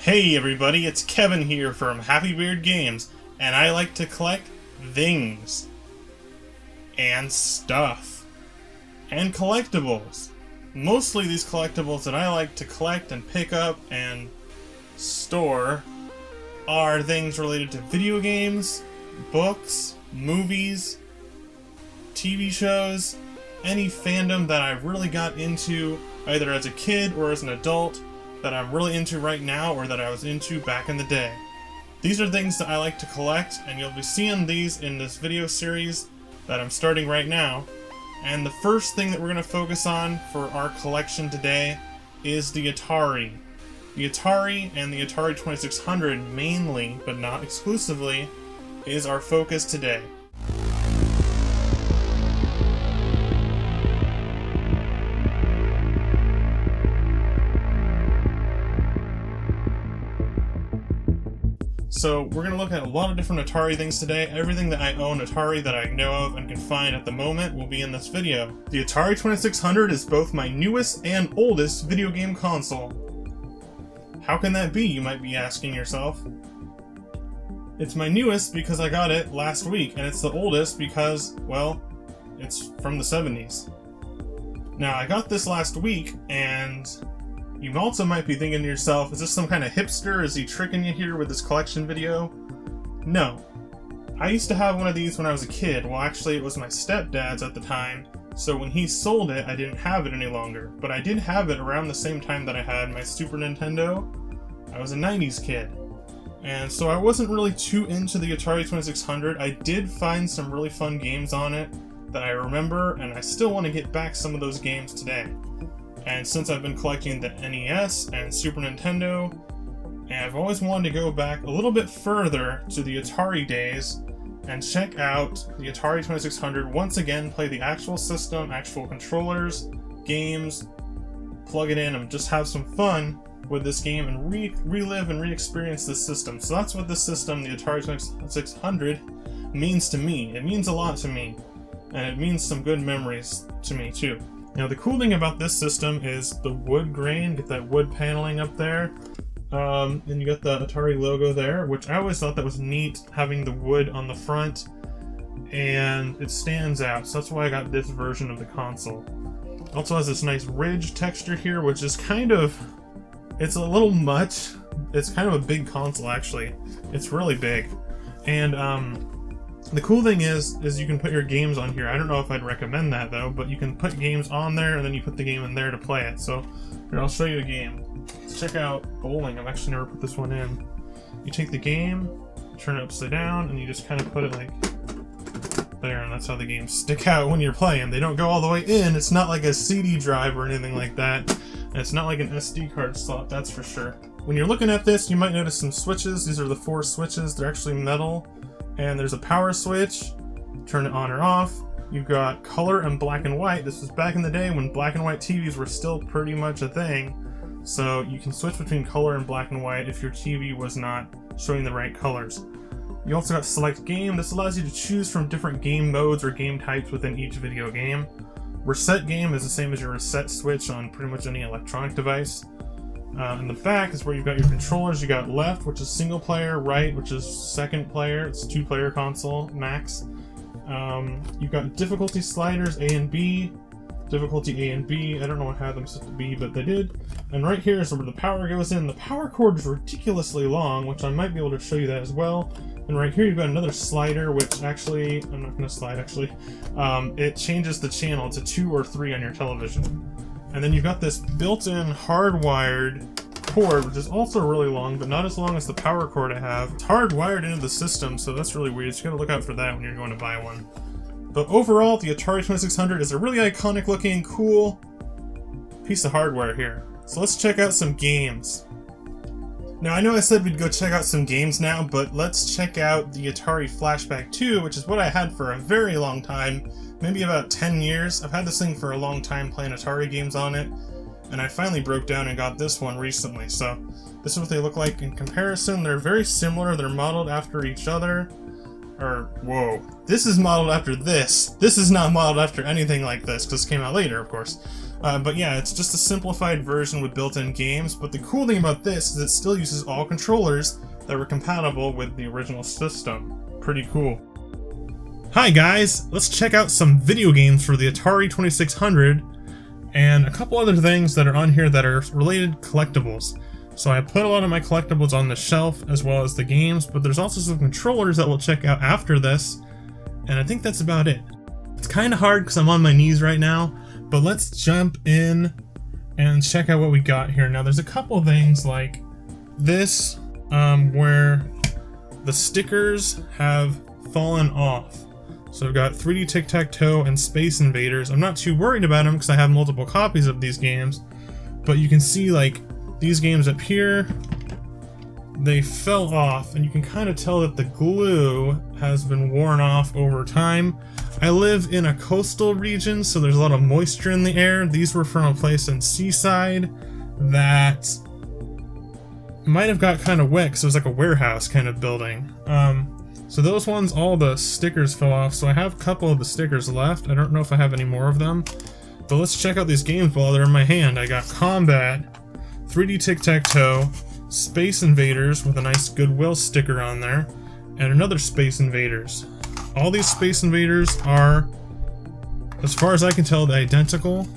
Hey everybody, it's Kevin here from Happy Beard Games, and I like to collect things, and stuff, and collectibles. Mostly these collectibles that I like to collect and pick up and store are things related to video games, books, movies, TV shows, any fandom that I really got into either as a kid or as an adult, that I'm really into right now or that I was into back in the day. These are things that I like to collect, and you'll be seeing these in this video series that I'm starting right now. And the first thing that we're going to focus on for our collection today is the Atari. The Atari and the Atari 2600 mainly, but not exclusively, is our focus today. So we're going to look at a lot of different Atari things today. Everything that I own Atari that I know of and can find at the moment will be in this video. The Atari 2600 is both my newest and oldest video game console. How can that be, you might be asking yourself? It's my newest because I got it last week, and it's the oldest because, well, it's from the 70s. Now, I got this last week, and you also might be thinking to yourself, is this some kind of hipster? Is he tricking you here with this collection video? No. I used to have one of these when I was a kid. Well, actually, it was my stepdad's at the time, so when he sold it, I didn't have it any longer. But I did have it around the same time that I had my Super Nintendo. I was a 90s kid. And so I wasn't really too into the Atari 2600. I did find some really fun games on it that I remember, and I still want to get back some of those games today. And since I've been collecting the NES and Super Nintendo, and I've always wanted to go back a little bit further to the Atari days and check out the Atari 2600 once again, play the actual system, actual controllers, games, plug it in, and just have some fun with this game and relive and re-experience this system. So that's what this system, the Atari 2600, means to me. It means a lot to me, and it means some good memories to me too. Now, the cool thing about this system is the wood grain. Get that wood paneling up there. And you got the Atari logo there, which I always thought that was neat, having the wood on the front. And it stands out, so that's why I got this version of the console. It also has this nice ridge texture here, which is kind of... it's a little much. It's kind of a big console, actually. It's really big. And, the cool thing is you can put your games on here. I don't know if I'd recommend that though, but you can put games on there and then you put the game in there to play it. So here, I'll show you a game. Let's check out bowling. I've actually never put this one in. You take the game, turn it upside down, and you just kind of put it like there, and that's how the games stick out when you're playing. They don't go all the way in. It's not like a CD drive or anything like that. And it's not like an SD card slot, that's for sure. When you're looking at this, you might notice some switches. These are the 4 switches. They're actually metal. And there's a power switch, turn it on or off. You've got color and black and white. This was back in the day when black and white TVs were still pretty much a thing. So you can switch between color and black and white if your TV was not showing the right colors. You also got select game. This allows you to choose from different game modes or game types within each video game. Reset game is the same as your reset switch on pretty much any electronic device. In the back is where you've got your controllers. You got left, which is single player, right, which is second player. It's a 2-player console, max. You've got difficulty sliders, A and B. Difficulty A and B. I don't know what had them set to B, but they did. And right here is where the power goes in. The power cord is ridiculously long, which I might be able to show you that as well. And right here you've got another slider, which actually, I'm not going to slide actually. It changes the channel to 2 or 3 on your television. And then you've got this built-in hardwired cord, which is also really long, but not as long as the power cord I have. It's hardwired into the system, so that's really weird. So you gotta look out for that when you're going to buy one. But overall, the Atari 2600 is a really iconic looking, cool piece of hardware here. So let's check out some games. Now, I know I said we'd go check out some games now, but let's check out the Atari Flashback 2, which is what I had for a very long time. Maybe about 10 years. I've had this thing for a long time playing Atari games on it, and I finally broke down and got this one recently. So this is what they look like in comparison. They're very similar. They're modeled after each other. Whoa. This is modeled after this. This is not modeled after anything like this, because it came out later, of course. But yeah, it's just a simplified version with built-in games, but the cool thing about this is it still uses all controllers that were compatible with the original system. Pretty cool. Hi guys, let's check out some video games for the Atari 2600 and a couple other things that are on here that are related collectibles. So I put a lot of my collectibles on the shelf as well as the games, but there's also some controllers that we'll check out after this, and I think that's about it. It's kind of hard because I'm on my knees right now, but let's jump in and check out what we got here. Now there's a couple of things like this where the stickers have fallen off. So I've got 3D Tic-Tac-Toe and Space Invaders. I'm not too worried about them because I have multiple copies of these games, but you can see like these games up here, they fell off, and you can kind of tell that the glue has been worn off over time. I live in a coastal region, so there's a lot of moisture in the air. These were from a place in Seaside that might have got kind of wet because it was like a warehouse kind of building. So those ones, all the stickers fell off, so I have a couple of the stickers left. I don't know if I have any more of them, but let's check out these games while they're in my hand. I got Combat, 3D Tic-Tac-Toe, Space Invaders with a nice Goodwill sticker on there, and another Space Invaders. All these Space Invaders are, as far as I can tell, identical,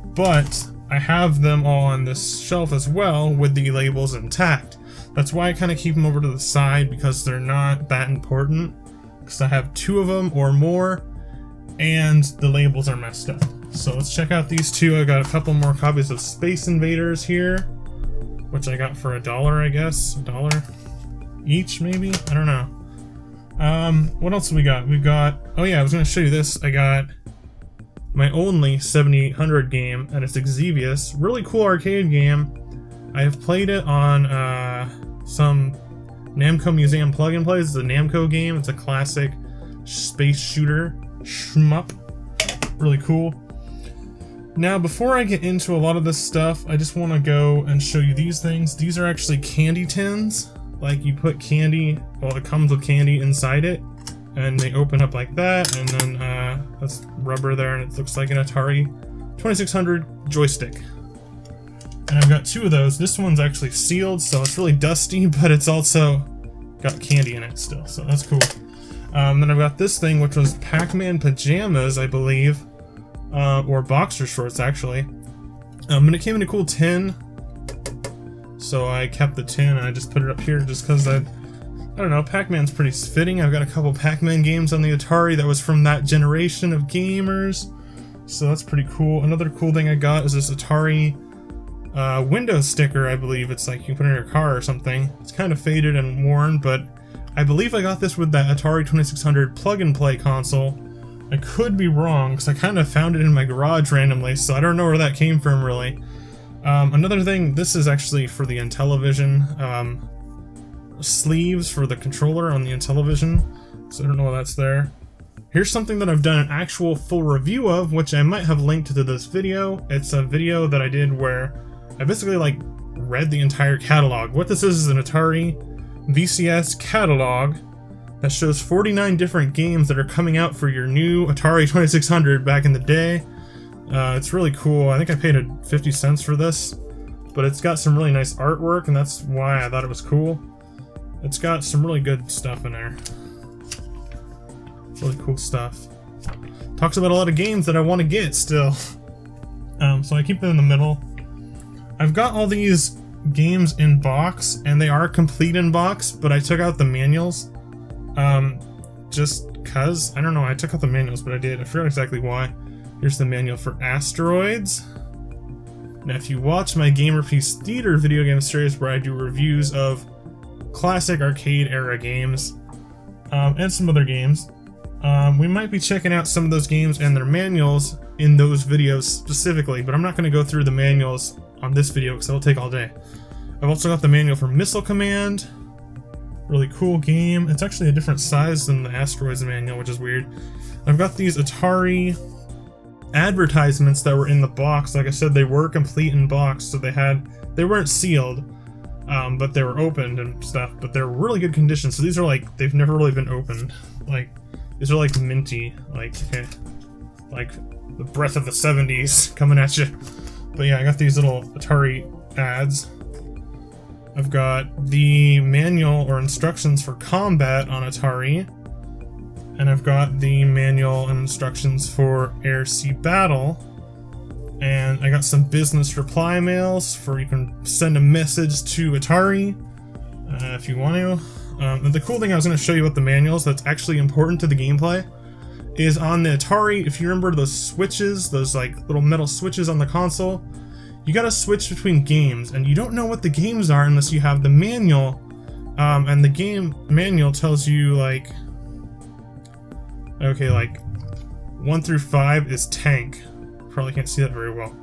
but I have them all on this shelf as well with the labels intact. That's why I kind of keep them over to the side, because they're not that important, because I have 2 of them or more, and the labels are messed up. So let's check out these 2. I got a couple more copies of Space Invaders here, which I got for $1, I guess. $1 each, maybe? I don't know. What else have we got? We've got, oh yeah, I was going to show you this. I got my only 7800 game, and it's Exevious. Really cool arcade game. I have played it on some Namco Museum plug-and plays. It's a Namco game. It's a classic space shooter shmup. Really cool. Now, before I get into a lot of this stuff, I just want to go and show you these things. These are actually candy tins. Like, you put candy, well, it comes with candy inside it, and they open up like that, and then that's rubber there, and it looks like an Atari 2600 joystick. And I've got 2 of those. This one's actually sealed, so it's really dusty, but it's also got candy in it still, so that's cool. Then I've got this thing, which was Pac-Man pajamas, I believe. Or boxer shorts, actually. And it came in a cool tin, so I kept the tin and I just put it up here just because I don't know, Pac-Man's pretty fitting. I've got a couple Pac-Man games on the Atari that was from that generation of gamers, so that's pretty cool. Another cool thing I got is this Atari window sticker, I believe. It's like you can put it in your car or something. It's kind of faded and worn, but I believe I got this with that Atari 2600 plug-and-play console. I could be wrong, because I kind of found it in my garage randomly, so I don't know where that came from, really. Another thing, this is actually for the Intellivision sleeves for the controller on the Intellivision, so I don't know why that's there. Here's something that I've done an actual full review of, which I might have linked to this video. It's a video that I did where I basically, like, read the entire catalog. What this is an Atari VCS catalog that shows 49 different games that are coming out for your new Atari 2600 back in the day. It's really cool. I think I paid 50 cents for this, but it's got some really nice artwork, and that's why I thought it was cool. It's got some really good stuff in there. Really cool stuff. Talks about a lot of games that I want to get still. So I keep them in the middle. I've got all these games in box, and they are complete in box, but I took out the manuals. Just cause, I don't know, I took out the manuals, but I did. I forgot exactly why. Here's the manual for Asteroids. Now, if you watch my Gamer Piece Theater video game series where I do reviews of classic arcade era games, and some other games, we might be checking out some of those games and their manuals in those videos specifically, but I'm not going to go through the manuals on this video because it'll take all day. I've also got the manual for Missile Command. Really cool game. It's actually a different size than the Asteroids manual, which is weird. I've got these Atari advertisements that were in the box. Like I said, they were complete in box, so they weren't sealed, but they were opened and stuff, but they're really good condition. So these are like, they've never really been opened. Like, these are like minty, like, okay, like The breath of the 70s coming at you. But yeah, I got these little Atari ads. I've got the manual or instructions for combat on Atari. And I've got the manual and instructions for air-sea battle. And I got some business reply mails for you can send a message to Atari if you want to. And the cool thing I was going to show you about the manuals that's actually important to the gameplay is on the Atari, if you remember those switches, those like little metal switches on the console, you gotta switch between games, and you don't know what the games are unless you have the manual, and the game manual tells you like, okay, like 1 through 5 is tank. Probably can't see that very well.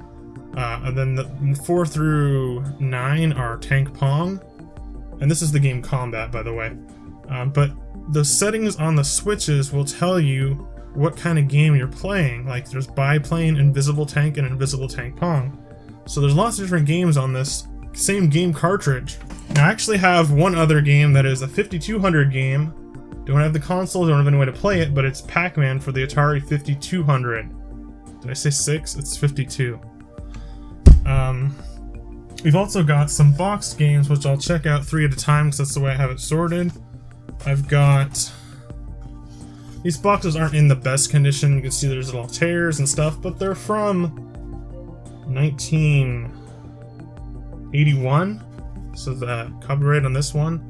And then the 4 through 9 are tank pong, and this is the game combat, by the way. But the settings on the switches will tell you what kind of game you're playing. Like there's biplane, invisible tank, and invisible tank pong. So there's lots of different games on this same game cartridge. Now I actually have one other game that is a 5200 game. Don't have the console, don't have any way to play it, but it's Pac-Man for the Atari 5200. Did I say 6? It's 52. We've also got some boxed games, which I'll check out 3 at a time because that's the way I have it sorted. I've got... These boxes aren't in the best condition. You can see there's little tears and stuff, but they're from 1981. So the copyright on this one.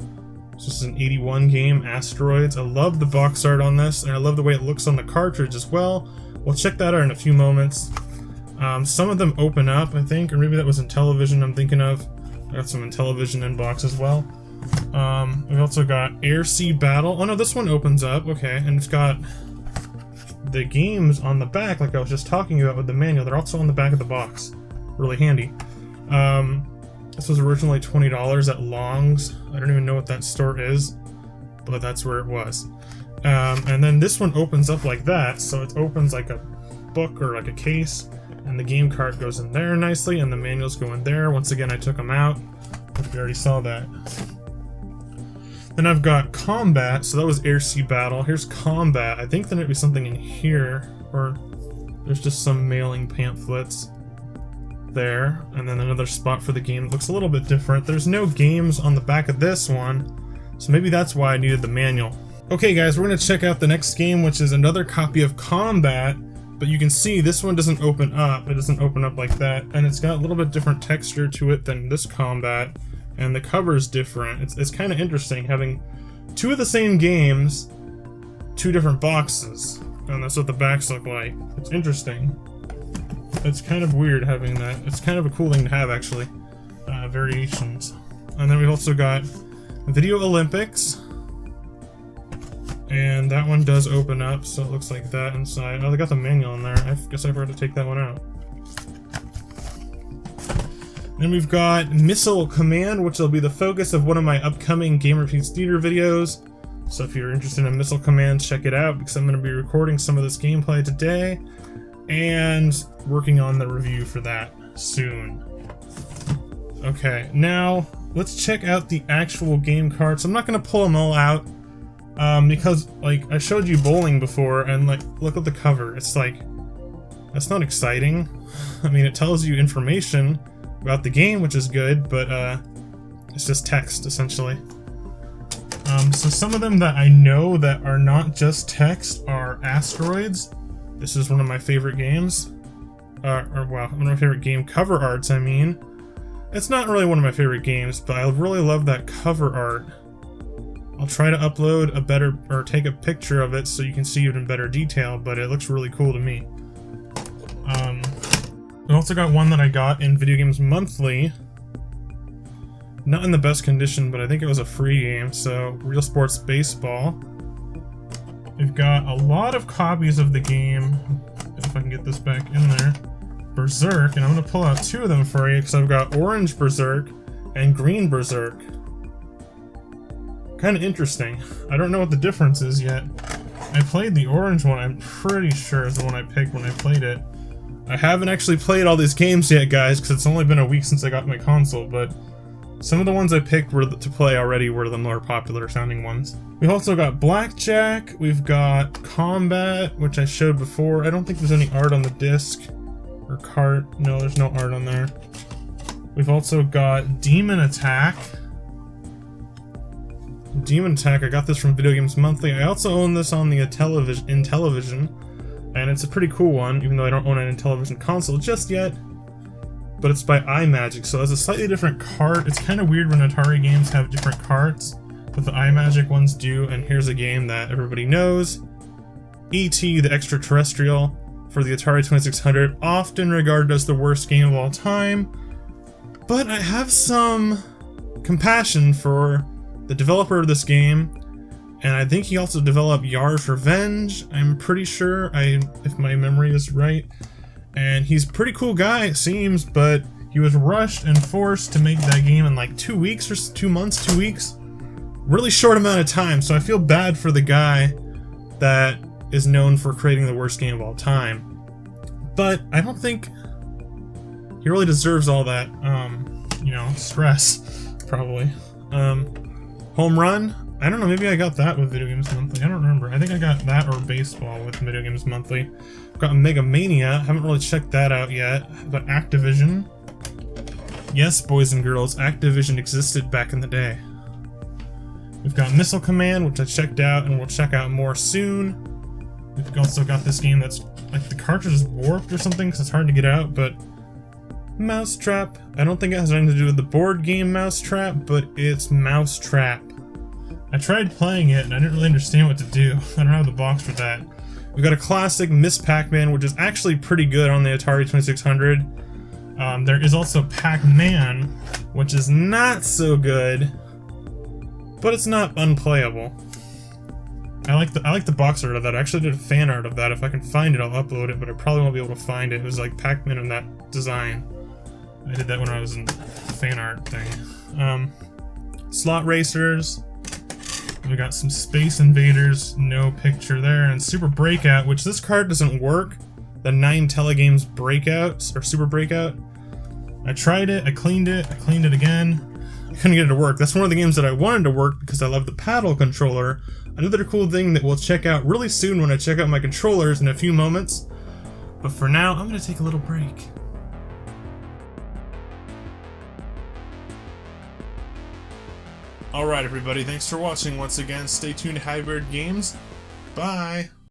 This is an 81 game, Asteroids. I love the box art on this, and I love the way it looks on the cartridge as well. We'll check that out in a few moments. Some of them open up, I think, or maybe that was in television I'm thinking of. I got some in television in box as well. We've also got air-sea battle. Oh no, this one opens up, okay, and it's got the games on the back, like I was just talking about with the manual. They're also on the back of the box. Really handy. This was originally $20 at Long's. I don't even know what that store is, but that's where it was. And then this one opens up like that, so it opens like a book or like a case, and the game cart goes in there nicely, and the manuals go in there. Once again, I took them out, if you already saw that. Then I've got combat, so that was air-sea battle. Here's combat. I think there might be something in here, or there's just some mailing pamphlets there, and then another spot for the game. It looks a little bit different. There's no games on the back of this one, so maybe that's why I needed the manual. Okay guys, we're going to check out the next game, which is another copy of Combat, but you can see this one doesn't open up. It doesn't open up like that, and it's got a little bit different texture to it than this Combat, and the cover's different. It's kind of interesting having 2 of the same games, 2 different boxes, and that's what the backs look like. It's interesting. It's kind of weird having that. It's kind of a cool thing to have, actually. Variations. And then we've also got Video Olympics. And that one does open up, so it looks like that inside. Oh, they got the manual in there. I guess I forgot to take that one out. Then we've got Missile Command, which will be the focus of one of my upcoming Game Repeats Theater videos. So if you're interested in Missile Command, check it out, because I'm going to be recording some of this gameplay today and working on the review for that soon. Okay, now let's check out the actual game carts. I'm not going to pull them all out because, like, I showed you bowling before, and, like, look at the cover. It's like, that's not exciting. I mean, it tells you information about the game, which is good, but it's just text, essentially. So some of them that I know that are not just text are Asteroids. This is one of my favorite games. Wow, one of my favorite game cover arts, I mean. It's not really one of my favorite games, but I really love that cover art. I'll try to upload a better, or take a picture of it so you can see it in better detail, but it looks really cool to me. I also got one that I got in Video Games Monthly. Not in the best condition, but I think it was a free game, so Real Sports Baseball. We've got a lot of copies of the game, if I can get this back in there. Berserk, and I'm going to pull out 2 of them for you, because I've got Orange Berserk and Green Berserk. Kind of interesting. I don't know what the difference is yet. I played the orange one, I'm pretty sure is the one I picked when I played it. I haven't actually played all these games yet, guys, because it's only been a week since I got my console, but Some of the ones I picked to play already were the more popular sounding ones. We've also got Blackjack, we've got Combat, which I showed before. I don't think there's any art on the disc. Or cart. No, there's no art on there. We've also got Demon Attack. Demon Attack, I got this from Video Games Monthly. I also own this on the Intellivision, and it's a pretty cool one, even though I don't own an Intellivision console just yet. But it's by iMagic, so it has a slightly different cart. It's kind of weird when Atari games have different carts, but the iMagic ones do, and here's a game that everybody knows. E.T. the Extraterrestrial for the Atari 2600, often regarded as the worst game of all time. But I have some compassion for the developer of this game, and I think he also developed Yar's Revenge, I'm pretty sure, if my memory is right. And he's a pretty cool guy, it seems, but he was rushed and forced to make that game in like 2 weeks or 2 months, 2 weeks. Really short amount of time, so I feel bad for the guy that is known for creating the worst game of all time. But I don't think he really deserves all that, stress, probably. Home Run? I don't know, maybe I got that with Video Games Monthly. I don't remember. I think I got that or Baseball with Video Games Monthly. I've got Mega Mania. Haven't really checked that out yet. But Activision. Yes, boys and girls, Activision existed back in the day. We've got Missile Command, which I checked out and we'll check out more soon. We've also got this game that's like the cartridge is warped or something because it's hard to get out, but Mousetrap. I don't think it has anything to do with the board game Mousetrap, but it's Mousetrap. I tried playing it and I didn't really understand what to do. I don't have the box for that. We've got a classic Miss Pac-Man, which is actually pretty good on the Atari 2600. There is also Pac-Man, which is not so good, but it's not unplayable. I like the box art of that. I actually did a fan art of that. If I can find it, I'll upload it, but I probably won't be able to find it. It was like Pac-Man in that design. I did that when I was in the fan art thing. Slot Racers. We got some Space Invaders, no picture there, and Super Breakout, which this card doesn't work. The 9 Telegames Breakouts, or Super Breakout. I tried it, I cleaned it again. I couldn't get it to work. That's one of the games that I wanted to work because I love the paddle controller. Another cool thing that we'll check out really soon when I check out my controllers in a few moments. But for now, I'm going to take a little break. Alright everybody, thanks for watching once again. Stay tuned to Hybrid Games. Bye!